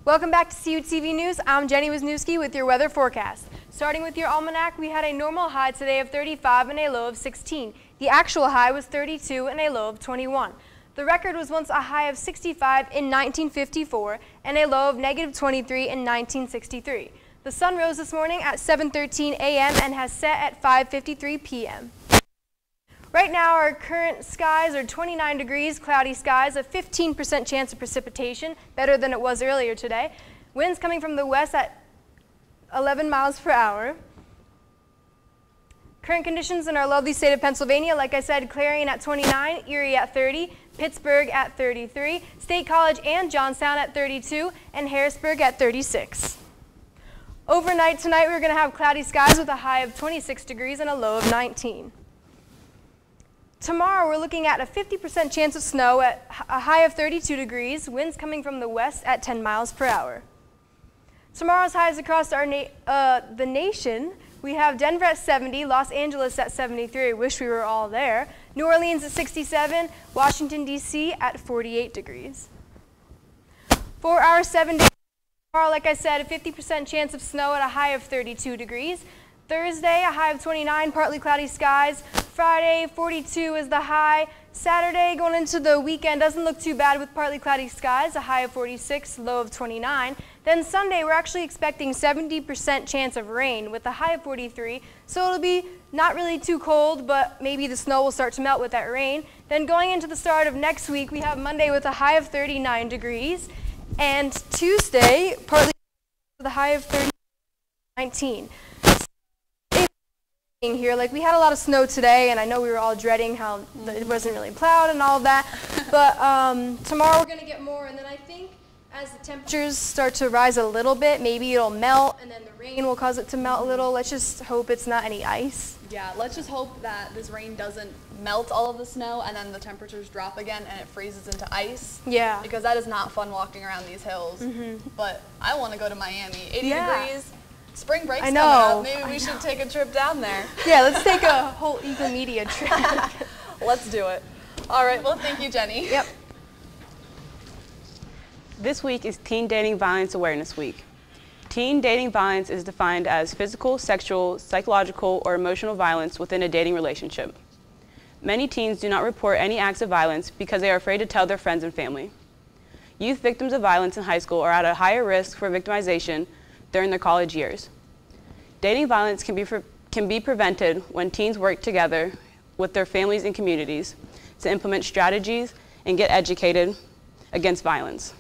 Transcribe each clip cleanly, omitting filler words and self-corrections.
Welcome back to CUTV News. I'm Jenny Wisniewski with your weather forecast. Starting with your almanac, we had a normal high today of 35 and a low of 16. The actual high was 32 and a low of 21. The record was once a high of 65 in 1954 and a low of -23 in 1963. The sun rose this morning at 7:13 a.m. and has set at 5:53 p.m. Right now, our current skies are 29 degrees, cloudy skies, a 15% chance of precipitation, better than it was earlier today. Winds coming from the west at 11 miles per hour. Current conditions in our lovely state of Pennsylvania, like I said, Clarion at 29, Erie at 30, Pittsburgh at 33, State College and Johnstown at 32, and Harrisburg at 36. Overnight tonight, we're going to have cloudy skies with a high of 26 degrees and a low of 19. Tomorrow, we're looking at a 50% chance of snow at a high of 32 degrees, winds coming from the west at 10 miles per hour. Tomorrow's highs across the nation, we have Denver at 70, Los Angeles at 73, wish we were all there, New Orleans at 67, Washington, D.C. at 48 degrees. For our 7 days tomorrow, like I said, a 50% chance of snow at a high of 32 degrees. Thursday, a high of 29, partly cloudy skies. Friday, 42 is the high. Saturday, going into the weekend, doesn't look too bad with partly cloudy skies, a high of 46, low of 29. Then Sunday, we're actually expecting 70% chance of rain with a high of 43, so it'll be not really too cold, but maybe the snow will start to melt with that rain. Then going into the start of next week, we have Monday with a high of 39 degrees, and Tuesday, partly with a high of 19. Here, like we had a lot of snow today, and I know we were all dreading how it wasn't really plowed and all of that, but tomorrow we're going to get more, and then I think as the temperatures start to rise a little bit, maybe it'll melt, and then the rain will cause it to melt a little. Let's just hope it's not any ice. Yeah, let's just hope that this rain doesn't melt all of the snow and then the temperatures drop again and it freezes into ice. Yeah. Because that is not fun walking around these hills. But I want to go to Miami. 80 degrees. Spring break's coming up. Maybe we should take a trip down there. Yeah, let's take a whole eco-media trip. Let's do it. All right, well, thank you, Jenny. Yep. This week is Teen Dating Violence Awareness Week. Teen dating violence is defined as physical, sexual, psychological, or emotional violence within a dating relationship. Many teens do not report any acts of violence because they are afraid to tell their friends and family. Youth victims of violence in high school are at a higher risk for victimization during their college years. Dating violence can be prevented when teens work together with their families and communities to implement strategies and get educated against violence.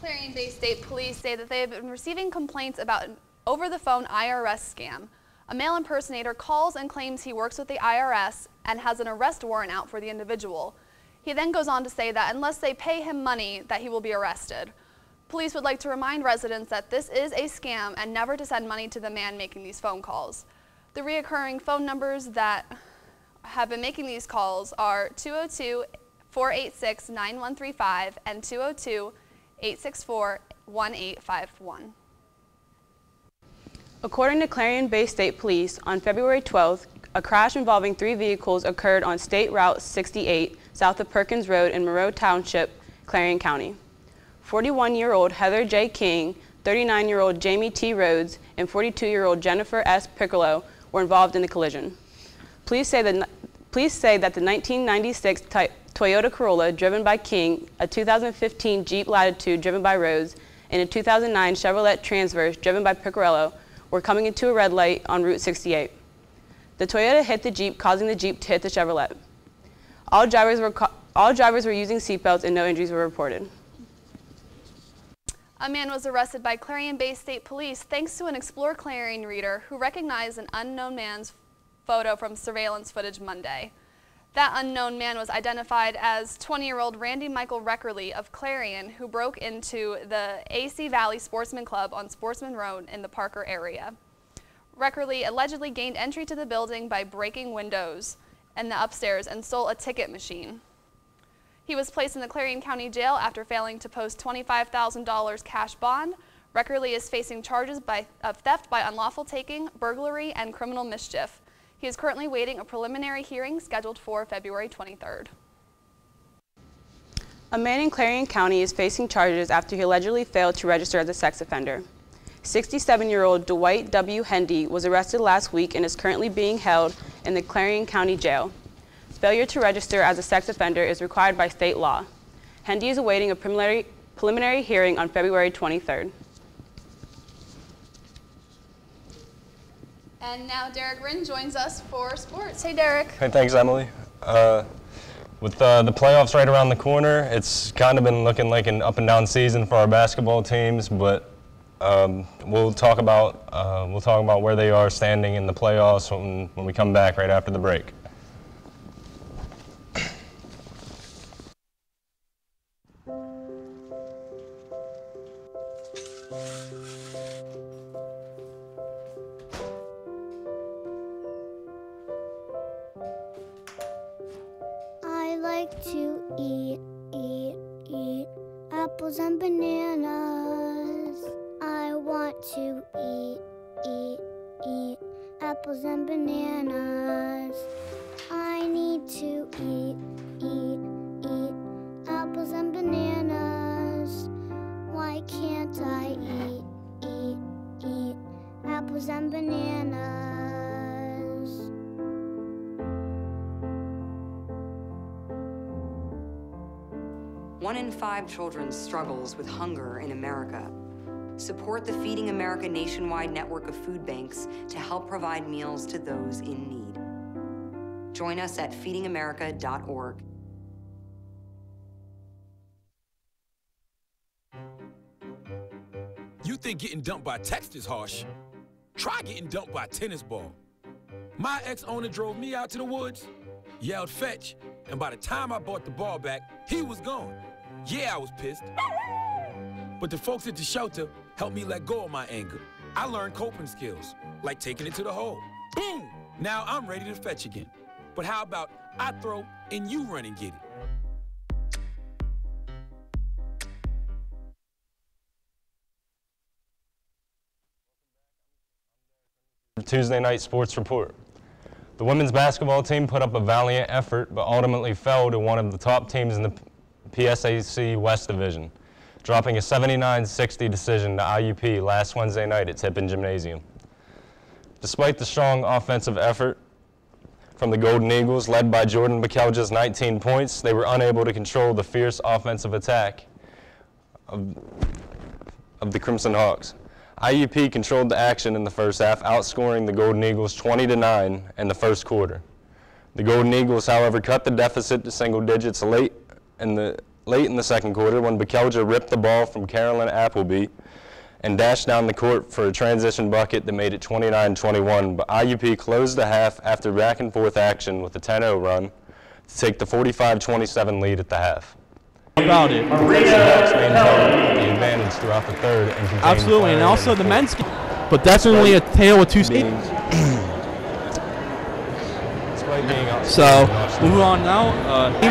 Clarion Bay State Police say that they have been receiving complaints about an over-the-phone IRS scam. A male impersonator calls and claims he works with the IRS and has an arrest warrant out for the individual. He then goes on to say that unless they pay him money, that he will be arrested. Police would like to remind residents that this is a scam and never to send money to the man making these phone calls. The reoccurring phone numbers that have been making these calls are 202-486-9135 and 202-864-1851. According to Clarion Bay State Police, on February 12th, a crash involving 3 vehicles occurred on State Route 68 south of Perkins Road in Monroe Township, Clarion County. 41-year-old Heather J. King, 39-year-old Jamie T. Rhodes, and 42-year-old Jennifer S. Piccolo were involved in the collision. Police say that the 1996 Toyota Corolla driven by King, a 2015 Jeep Latitude driven by Rhodes, and a 2009 Chevrolet Transverse driven by Piccolo were coming into a red light on Route 68. The Toyota hit the Jeep, causing the Jeep to hit the Chevrolet. All drivers were using seatbelts and no injuries were reported. A man was arrested by Clarion Bay State Police thanks to an Explore Clarion reader who recognized an unknown man's photo from surveillance footage Monday. That unknown man was identified as 20-year-old Randy Michael Reckerly of Clarion, who broke into the AC Valley Sportsman Club on Sportsman Road in the Parker area. Reckerly allegedly gained entry to the building by breaking windows in the upstairs and stole a ticket machine. He was placed in the Clarion County Jail after failing to post $25,000 cash bond. Reckerly is facing charges of theft by unlawful taking, burglary, and criminal mischief. He is currently waiting a preliminary hearing scheduled for February 23rd. A man in Clarion County is facing charges after he allegedly failed to register as a sex offender. 67-year-old Dwight W. Hendy was arrested last week and is currently being held in the Clarion County Jail. Failure to register as a sex offender is required by state law. Hendy is awaiting a preliminary hearing on February 23rd. And now Derek Rinn joins us for sports. Hey, Derek. Hey, thanks, Emily. With the playoffs right around the corner, it's kind of been looking like an up and down season for our basketball teams, but we'll talk about where they are standing in the playoffs when we come back right after the break. I like to eat apples and bananas. I want to eat apples and bananas. I need to eat apples and bananas. Why can't I eat apples and bananas? 1 in 5 children struggles with hunger in America. Support the Feeding America nationwide network of food banks to help provide meals to those in need. Join us at feedingamerica.org. You think getting dumped by text is harsh? Try getting dumped by a tennis ball. My ex-owner drove me out to the woods, yelled fetch, and by the time I brought the ball back, he was gone. Yeah, I was pissed. But the folks at the shelter helped me let go of my anger. I learned coping skills, like taking it to the hole. Boom! Now I'm ready to fetch again. But how about I throw and you run and get it? Tuesday night sports report. The women's basketball team put up a valiant effort, but ultimately fell to one of the top teams in the PSAC West Division, dropping a 79-60 decision to IUP last Wednesday night at Tippin Gymnasium. Despite the strong offensive effort from the Golden Eagles, led by Jordan Bakelja's 19 points, they were unable to control the fierce offensive attack of the Crimson Hawks. IUP controlled the action in the first half, outscoring the Golden Eagles 20-9 in the first quarter. The Golden Eagles, however, cut the deficit to single digits late in the second quarter when Bakelja ripped the ball from Carolyn Appleby and dashed down the court for a transition bucket that made it 29-21, but IUP closed the half after back-and-forth action with a 10-0 run to take the 45-27 lead at the half. About it. The Crimson Hawks maintained the advantage throughout the third and contained Absolutely, and also the men's game. But that's only a tale of two states. So, moving on now.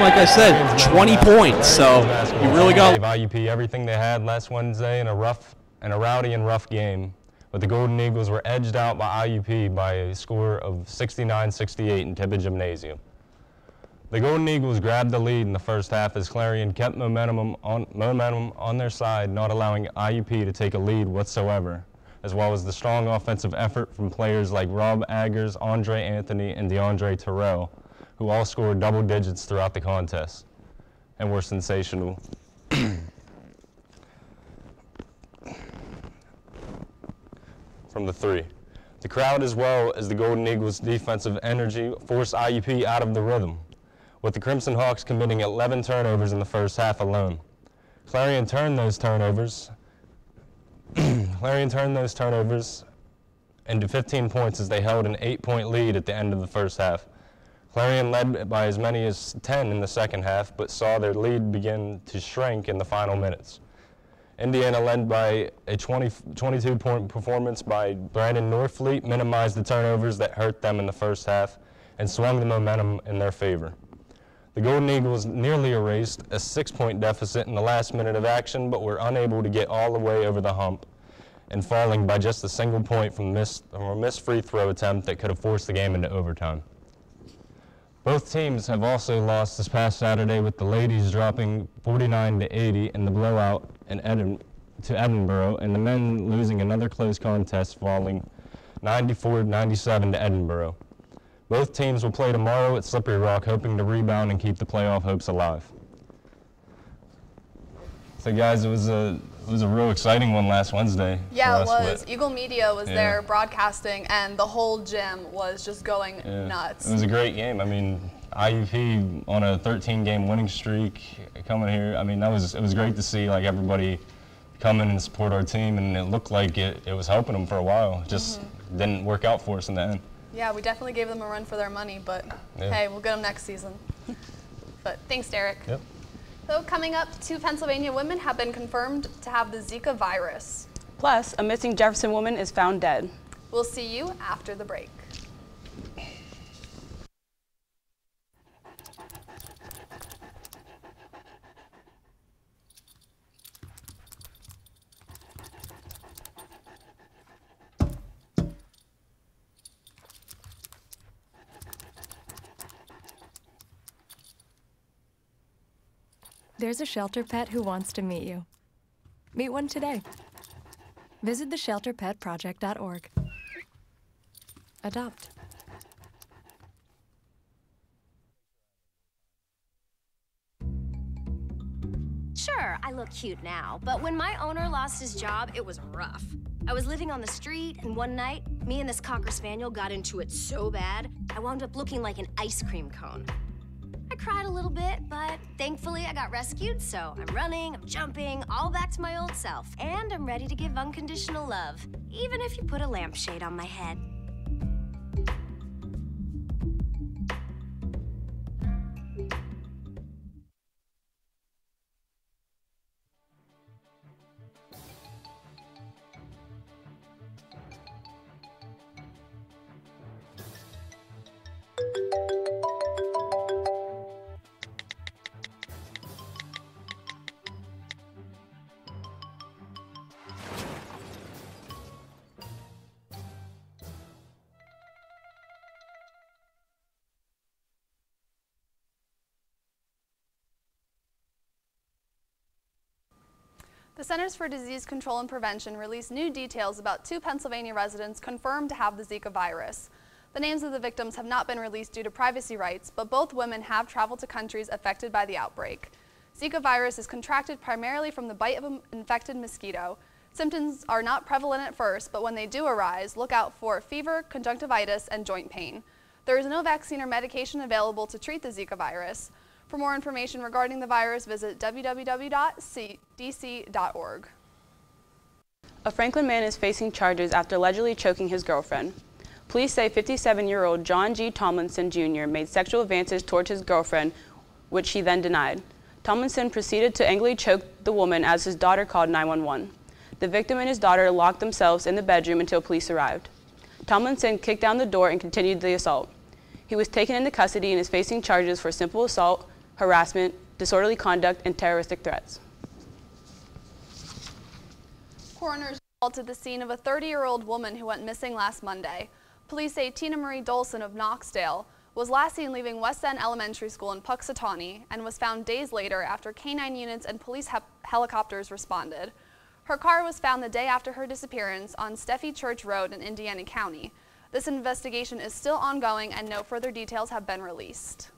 Like I said, 20 points, so you really got IUP everything they had last Wednesday in a rowdy and rough game. But the Golden Eagles were edged out by IUP by a score of 69-68 in Tippin Gymnasium. The Golden Eagles grabbed the lead in the first half as Clarion kept momentum on their side, not allowing IUP to take a lead whatsoever, as well as the strong offensive effort from players like Rob Aggers, Andre Anthony, and DeAndre Terrell, who all scored double digits throughout the contest and were sensational. From the three. The crowd, as well as the Golden Eagles' defensive energy, forced IUP out of the rhythm, with the Crimson Hawks committing 11 turnovers in the first half alone. Clarion turned those turnovers into 15 points as they held an 8-point lead at the end of the first half. Clarion led by as many as 10 in the second half, but saw their lead begin to shrink in the final minutes. Indiana, led by a 22-point performance by Brandon Norfleet, minimized the turnovers that hurt them in the first half and swung the momentum in their favor. The Golden Eagles nearly erased a 6-point deficit in the last minute of action, but were unable to get all the way over the hump and falling by just a single point from a missed free throw attempt that could have forced the game into overtime. Both teams have also lost this past Saturday, with the ladies dropping 49-80 in the blowout to Edinburgh, and the men losing another close contest, falling 94-97 to Edinburgh. Both teams will play tomorrow at Slippery Rock, hoping to rebound and keep the playoff hopes alive. So guys, it was a real exciting one last Wednesday. Yeah, it was. Eagle Media was there broadcasting, and the whole gym was just going nuts. It was a great game. I mean, IUP on a 13-game winning streak coming here. I mean, it was great to see like everybody come in and support our team, and it looked like it was helping them for a while. It just didn't work out for us in the end. Yeah, we definitely gave them a run for their money, but hey, we'll get them next season. But thanks, Derek. Yep. So coming up, 2 Pennsylvania women have been confirmed to have the Zika virus. Plus, a missing Jefferson woman is found dead. We'll see you after the break. There's a shelter pet who wants to meet you. Meet one today. Visit theshelterpetproject.org. Adopt. Sure, I look cute now, but when my owner lost his job, it was rough. I was living on the street, and one night, me and this Cocker Spaniel got into it so bad, I wound up looking like an ice cream cone. I cried a little bit, but thankfully I got rescued, so I'm running, I'm jumping, all back to my old self. And I'm ready to give unconditional love, even if you put a lampshade on my head. The Centers for Disease Control and Prevention released new details about 2 Pennsylvania residents confirmed to have the Zika virus. The names of the victims have not been released due to privacy rights, but both women have traveled to countries affected by the outbreak. Zika virus is contracted primarily from the bite of an infected mosquito. Symptoms are not prevalent at first, but when they do arise, look out for fever, conjunctivitis, and joint pain. There is no vaccine or medication available to treat the Zika virus. For more information regarding the virus, visit www.cdc.org. A Franklin man is facing charges after allegedly choking his girlfriend. Police say 57-year-old John G. Tomlinson Jr. made sexual advances towards his girlfriend, which he then denied. Tomlinson proceeded to angrily choke the woman as his daughter called 911. The victim and his daughter locked themselves in the bedroom until police arrived. Tomlinson kicked down the door and continued the assault. He was taken into custody and is facing charges for simple assault, harassment, disorderly conduct, and terroristic threats. Coroners called to the scene of a 30-year-old woman who went missing last Monday. Police say Tina Marie Dolson of Knoxdale was last seen leaving West End Elementary School in Puxatawney and was found days later after K-9 units and police helicopters responded. Her car was found the day after her disappearance on Steffi Church Road in Indiana County. This investigation is still ongoing and no further details have been released.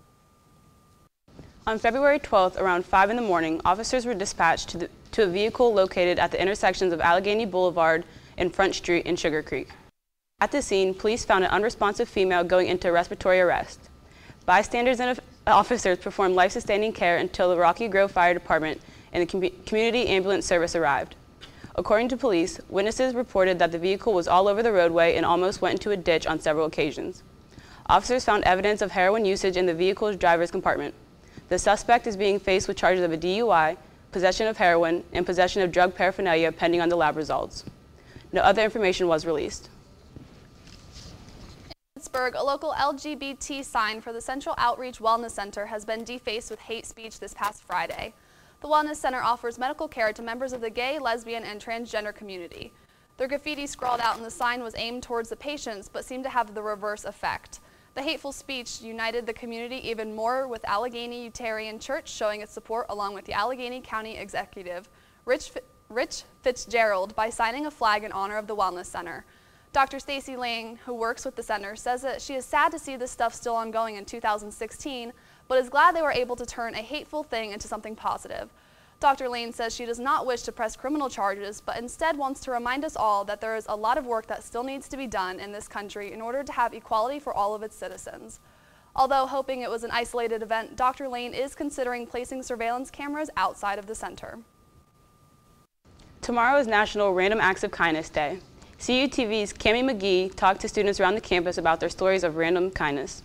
On February 12th, around 5 in the morning, officers were dispatched to a vehicle located at the intersections of Allegheny Boulevard and Front Street in Sugar Creek. At the scene, police found an unresponsive female going into respiratory arrest. Bystanders and officers performed life-sustaining care until the Rocky Grove Fire Department and the Community Ambulance Service arrived. According to police, witnesses reported that the vehicle was all over the roadway and almost went into a ditch on several occasions. Officers found evidence of heroin usage in the vehicle's driver's compartment. The suspect is being faced with charges of a DUI, possession of heroin, and possession of drug paraphernalia pending on the lab results. No other information was released. In Pittsburgh, a local LGBT sign for the Central Outreach Wellness Center has been defaced with hate speech this past Friday. The Wellness Center offers medical care to members of the gay, lesbian, and transgender community. Their graffiti scrawled out in the sign was aimed towards the patients but seemed to have the reverse effect. The hateful speech united the community even more, with Allegheny Unitarian Church showing its support along with the Allegheny County Executive, Rich Fitzgerald, by signing a flag in honor of the Wellness Center. Dr. Stacy Lane, who works with the center, says that she is sad to see this stuff still ongoing in 2016, but is glad they were able to turn a hateful thing into something positive. Dr. Lane says she does not wish to press criminal charges, but instead wants to remind us all that there is a lot of work that still needs to be done in this country in order to have equality for all of its citizens. Although hoping it was an isolated event, Dr. Lane is considering placing surveillance cameras outside of the center. Tomorrow is National Random Acts of Kindness Day. CUTV's Cammie McGee talked to students around the campus about their stories of random kindness.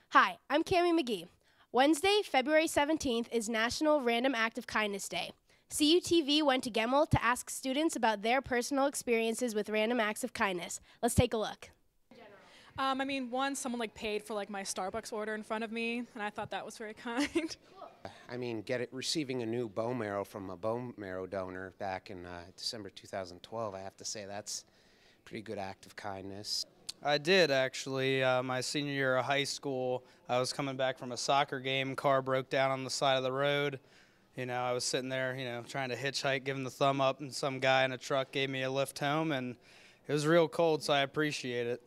Hi, I'm Cammie McGee. Wednesday, February 17th is National Random Act of Kindness Day. CUTV went to Gemmel to ask students about their personal experiences with random acts of kindness. Let's take a look. Someone paid for my Starbucks order in front of me, and I thought that was very kind. Receiving a new bone marrow from a bone marrow donor back in December 2012, I have to say that's a pretty good act of kindness. I did, actually. My senior year of high school, I was coming back from a soccer game. Car broke down on the side of the road. I was sitting there, trying to hitchhike, giving the thumb up, and some guy in a truck gave me a lift home, and it was real cold, so I appreciate it.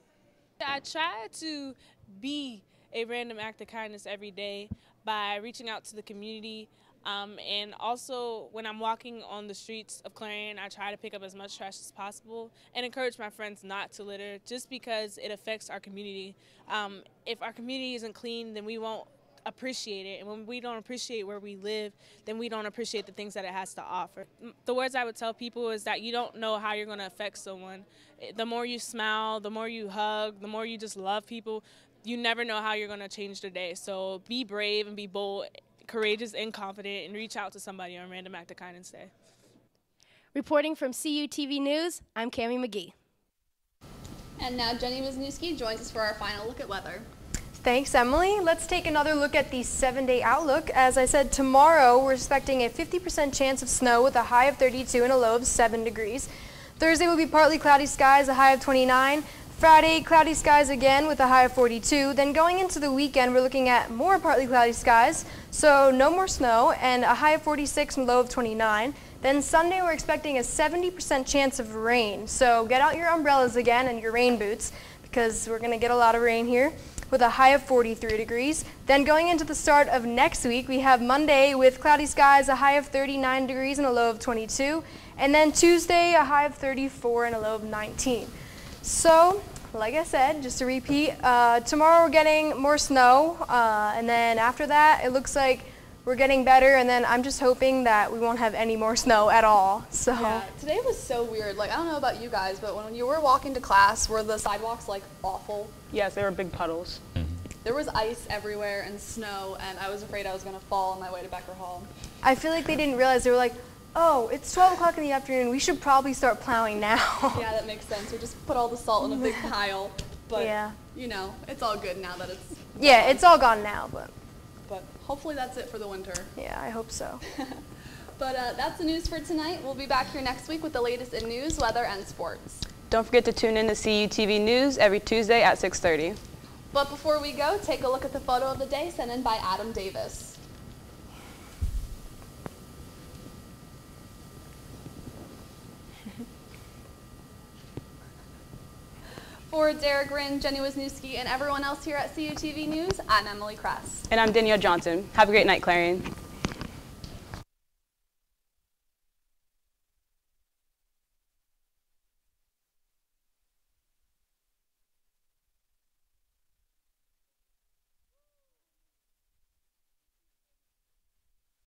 I try to be a random act of kindness every day by reaching out to the community, and also when I'm walking on the streets of Clarion, I try to pick up as much trash as possible and encourage my friends not to litter, just because it affects our community. If our community isn't clean, then we won't appreciate it, and when we don't appreciate where we live, then we don't appreciate the things that it has to offer. The words I would tell people is that you don't know how you're going to affect someone. The more you smile, the more you hug, the more you just love people, you never know how you're going to change their day. So be brave and be bold, courageous and confident, and reach out to somebody on Random Act of Kindness Day. Reporting from CUTV News, I'm Cammie McGee. And now Jenny Wisniewski joins us for our final look at weather. Thanks, Emily. Let's take another look at the 7-day outlook. As I said, tomorrow we're expecting a 50% chance of snow with a high of 32 and a low of 7 degrees. Thursday will be partly cloudy skies, a high of 29. Friday, cloudy skies again with a high of 42. Then going into the weekend, we're looking at more partly cloudy skies, so no more snow, and a high of 46 and low of 29. Then Sunday, we're expecting a 70% chance of rain. So get out your umbrellas again and your rain boots, because we're going to get a lot of rain here, with a high of 43 degrees. Then going into the start of next week, we have Monday with cloudy skies, a high of 39 degrees and a low of 22. And then Tuesday, a high of 34 and a low of 19. So, like I said, just to repeat, tomorrow we're getting more snow, and then after that, it looks like we're getting better, and then I'm just hoping that we won't have any more snow at all. So yeah, today was so weird. I don't know about you guys, but when you were walking to class, were the sidewalks awful? Yes, they were big puddles. There was ice everywhere and snow, and I was afraid I was going to fall on my way to Becker Hall. I feel like they didn't realize. They were like, oh, it's 12 o'clock in the afternoon. We should probably start plowing now. Yeah, that makes sense. We just put all the salt in a big pile. But, yeah, it's all good now that it's... Yeah, it's all gone now, but hopefully that's it for the winter. Yeah, I hope so. But that's the news for tonight. We'll be back here next week with the latest in news, weather, and sports. Don't forget to tune in to CUTV News every Tuesday at 6:30. But before we go, take a look at the photo of the day sent in by Adam Davis. For Derek Rinn, Jenny Wisniewski, and everyone else here at CUTV News, I'm Emily Kress. And I'm Danielle Johnson. Have a great night, Clarion.